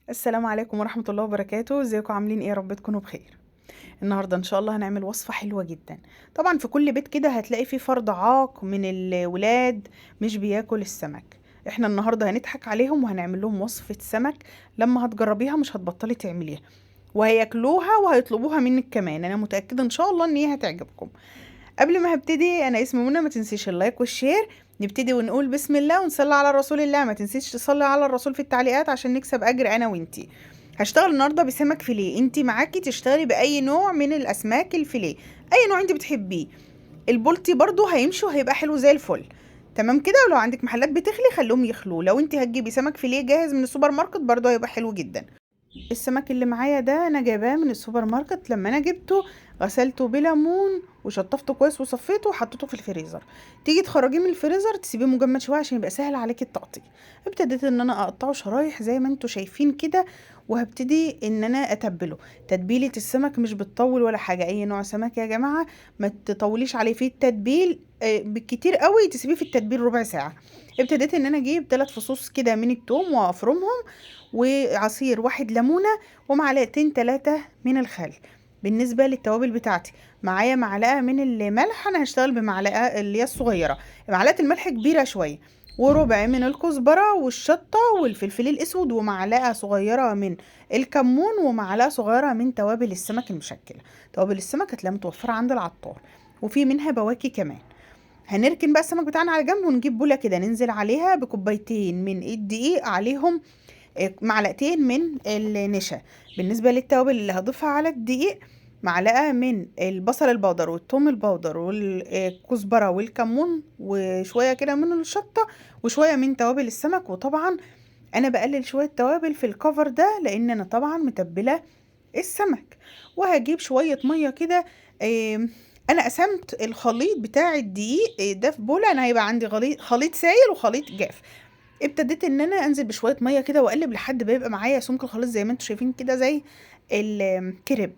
السلام عليكم ورحمة الله وبركاته. ازيكم عاملين ايه؟ يا رب تكونوا بخير. النهارده ان شاء الله هنعمل وصفة حلوة جدا. طبعا في كل بيت كده هتلاقي فيه فرد عاق من الولاد مش بياكل السمك. احنا النهارده هنضحك عليهم وهنعمل لهم وصفة سمك. لما هتجربيها مش هتبطلي تعمليها، وهياكلوها وهيطلبوها منك كمان. انا متأكدة ان شاء الله ان هي هتعجبكم. قبل ما هبتدي، انا اسمي منى، ما تنسيش اللايك والشير. نبتدي ونقول بسم الله ونصلي على رسول الله. ما تنسيش تصلي على الرسول في التعليقات عشان نكسب اجر انا وانتي. هشتغل النهارده بسمك فيليه. انتي معاكي تشتغلي باي نوع من الاسماك الفيليه، اي نوع انتي بتحبيه. البولتي برضو هيمشي وهيبقى حلو زي الفل. تمام كده. ولو عندك محلات بتخلي خلوهم يخلوه. لو انتي هتجيبي سمك فيليه جاهز من السوبر ماركت برضو هيبقى حلو جدا. السمك اللي معايا ده انا جايباه من السوبر ماركت. لما انا جبته غسلته بليمون وشطفته كويس وصفيته وحطيته في الفريزر. تيجي تخرجيه من الفريزر تسيبيه مجمد شويه عشان يبقى سهل عليكي التقطيع. ابتديت ان انا اقطعه شرايح زي ما انتوا شايفين كده، وهبتدي ان انا اتبله. تتبيله السمك مش بتطول ولا حاجه. اي نوع سمك يا جماعه ما تطوليش عليه في التتبيل. بالكتير قوي تسيبيه في التتبيل ربع ساعه. ابتديت ان انا اجيب 3 فصوص كده من التوم وافرمهم، وعصير 1 ليمونة، ومعلقتين 3 من الخل. بالنسبة للتوابل بتاعتي معايا معلقة من الملح. انا هشتغل بمعلقة اللي هي الصغيرة. معلقة الملح كبيرة شوية، وربع من الكزبرة والشطة والفلفل الاسود، ومعلقة صغيرة من الكمون، ومعلقة صغيرة من توابل السمك المشكلة. توابل السمك هتلاقيها متوفرة عند العطار، وفي منها بواكي كمان. هنركن بقى السمك بتاعنا على جنب، ونجيب بولة كده ننزل عليها بكوبايتين من الدقيق، عليهم معلقتين من النشا. بالنسبة للتوابل اللي هضيفها على الدقيق، معلقة من البصل البودر والثوم البودر والكزبرة والكمون، وشوية كده من الشطة، وشوية من توابل السمك. وطبعا انا بقلل شوية توابل في الكفر ده لان انا طبعا متبلة السمك. وهجيب شوية مية كده. انا قسمت الخليط بتاع الدقيق ده في بولة. انا هيبقى عندي خليط سائل وخليط جاف. ابتديت ان انا انزل بشويه ميه كده واقلب لحد ما يبقى معايا سمك الخليط زي ما انتم شايفين كده، زي الكريب.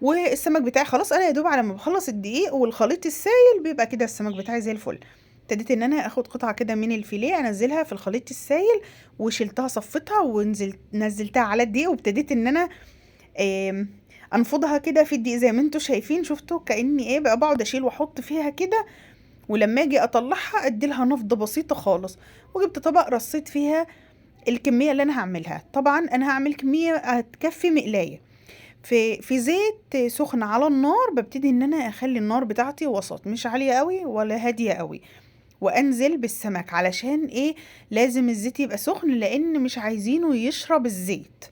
والسمك بتاعي خلاص. انا يا دوب على ما بخلص الدقيق والخليط السائل بيبقى كده السمك بتاعي زي الفل. ابتديت ان انا اخد قطعه كده من الفيليه انزلها في الخليط السائل، وشلتها صفتها نزلتها على الدقيق. وابتديت ان انا آم، انفضها كده في الدقيق زي ما انتم شايفين. شفتوا كاني ايه بقى بقعد اشيل واحط فيها كده، ولما اجي اطلعها اديلها نفضه بسيطه خالص. وجبت طبق رصيت فيها الكميه اللي انا هعملها. طبعا انا هعمل كميه هتكفي مقلايه. في زيت سخن على النار ببتدي ان انا اخلي النار بتاعتي وسط، مش عاليه قوي ولا هاديه قوي. وانزل بالسمك علشان ايه؟ لازم الزيت يبقى سخن لان مش عايزينه يشرب الزيت.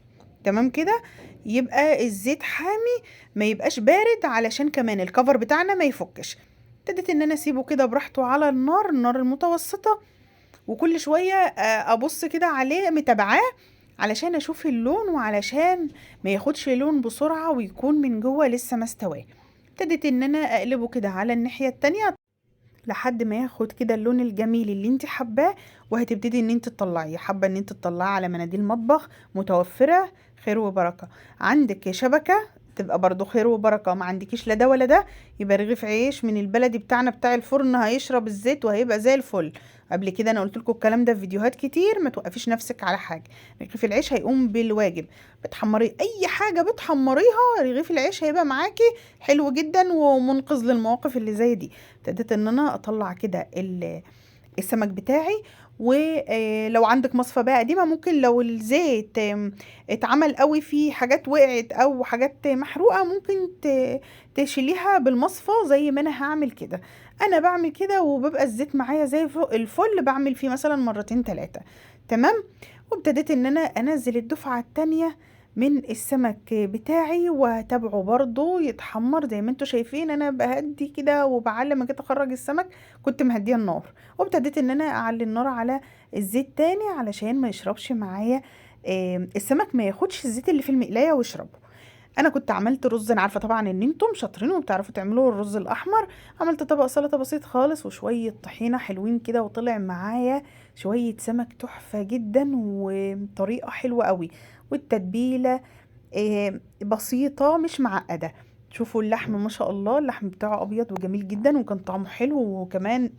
تمام كده. يبقى الزيت حامي، ما يبقاش بارد، علشان كمان الكفر بتاعنا ما يفكش. ابتديت ان انا اسيبه كده براحته على النار المتوسطة. وكل شوية ابص كده عليه متابعاه علشان اشوف اللون، وعلشان ما ياخدش لون بسرعة ويكون من جوه لسه ما استواه. ابتديت ان انا اقلبه كده على الناحية التانية لحد ما ياخد كده اللون الجميل اللي انت حباه. وهتبتدي ان انت تطلعيه. حابه ان انت تطلعيه على مناديل مطبخ متوفره، خير وبركه. عندك شبكه تبقى برضو خير وبركه. ما عندكيش لا ده ولا ده، يبقى رغيف عيش من البلدي بتاعنا بتاع الفرن هيشرب الزيت وهيبقى زي الفل. قبل كده انا قلت لكم الكلام ده في فيديوهات كتير. ما توقفيش نفسك على حاجه، رغيف العيش هيقوم بالواجب. بتحمري اي حاجه بتحمريها، رغيف العيش هيبقى معاكي حلو جدا ومنقذ للمواقف اللي زي دي. ابتديت ان انا اطلع كده السمك بتاعي. ولو عندك مصفى بقى قديمه، ممكن لو الزيت اتعمل قوي فيه حاجات وقعت او حاجات محروقه، ممكن تشيليها بالمصفى زي ما انا هعمل كده. انا بعمل كده وبيبقى الزيت معايا زي الفل. بعمل فيه مثلا مرتين 3. تمام. وابتديت ان انا انزل الدفعه التانية من السمك بتاعي، واتابعه برضو يتحمر زي ما انتوا شايفين. انا بهدي كده وبعلى ما جيت اخرج السمك كنت مهديه النار. وابتديت ان انا اعلي النار على الزيت تاني علشان ما يشربش معايا السمك، ما ياخدش الزيت اللي في المقلايه ويشربه. انا كنت عملت رز. انا عارفه طبعا ان انتم شاطرين وبتعرفوا تعملوا الرز الاحمر. عملت طبق سلطه بسيط خالص وشويه طحينه حلوين كده، وطلع معايا شويه سمك تحفه جدا وطريقه حلوه قوي. والتتبيله بسيطه مش معقده. شوفوا اللحم ما شاء الله، اللحم بتاعه ابيض وجميل جدا وكان طعمه حلو. وكمان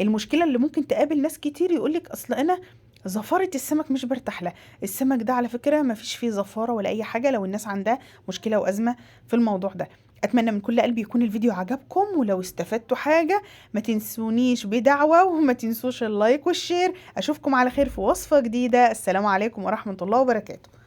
المشكله اللي ممكن تقابل ناس كتير يقولك اصل انا زفارة السمك مش بارتاح لها، السمك ده على فكرة ما فيش فيه زفارة ولا أي حاجة لو الناس عندها مشكلة وأزمة في الموضوع ده. أتمنى من كل قلبي يكون الفيديو عجبكم، ولو استفدتوا حاجة ما تنسونيش بدعوة وما تنسوش اللايك والشير. أشوفكم على خير في وصفة جديدة. السلام عليكم ورحمة الله وبركاته.